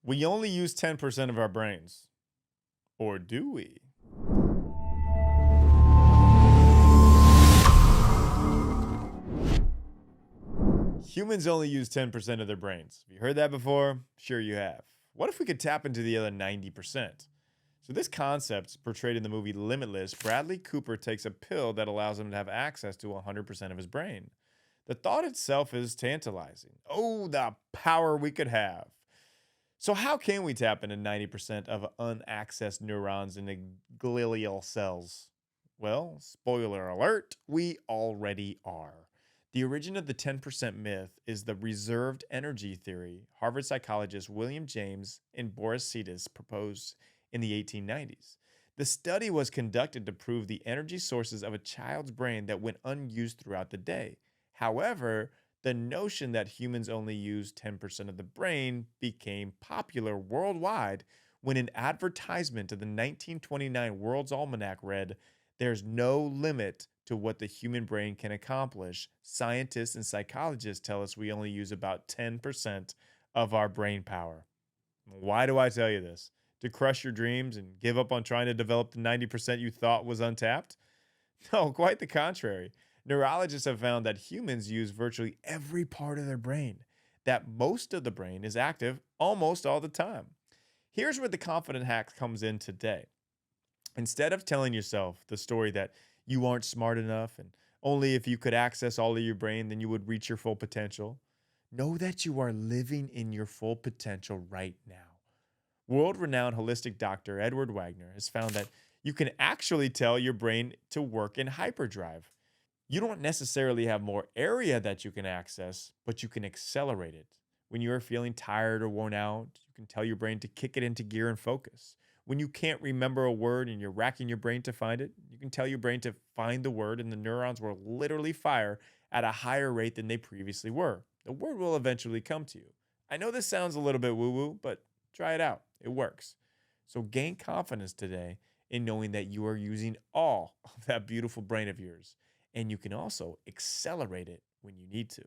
We only use 10% of our brains. Or do we? Humans only use 10% of their brains. Have you heard that before? Sure you have. What if we could tap into the other 90%? So, this concept, portrayed in the movie Limitless, Bradley Cooper takes a pill that allows him to have access to 100% of his brain. The thought itself is tantalizing. Oh, the power we could have. So, how can we tap into 90% of unaccessed neurons in the glial cells? Well, spoiler alert, we already are. The origin of the 10% myth is the reserved energy theory Harvard psychologists William James and Boris Cetus proposed in the 1890s. The study was conducted to prove the energy sources of a child's brain that went unused throughout the day. However, the notion that humans only use 10% of the brain became popular worldwide when an advertisement to the 1929 World's Almanac read, "There's no limit to what the human brain can accomplish. Scientists and psychologists tell us we only use about 10% of our brain power." Why do I tell you this? To crush your dreams and give up on trying to develop the 90% you thought was untapped? No, quite the contrary. Neurologists have found that humans use virtually every part of their brain, that most of the brain is active almost all the time. Here's where the confident hack comes in today. Instead of telling yourself the story that you aren't smart enough and only if you could access all of your brain, then you would reach your full potential, know that you are living in your full potential right now. World renowned holistic doctor Edward Wagner has found that you can actually tell your brain to work in hyperdrive. You don't necessarily have more area that you can access, but you can accelerate it. When you are feeling tired or worn out, you can tell your brain to kick it into gear and focus. When you can't remember a word and you're racking your brain to find it, you can tell your brain to find the word, and the neurons will literally fire at a higher rate than they previously were. The word will eventually come to you. I know this sounds a little bit woo woo, but try it out. It works. So gain confidence today in knowing that you are using all of that beautiful brain of yours, and you can also accelerate it when you need to.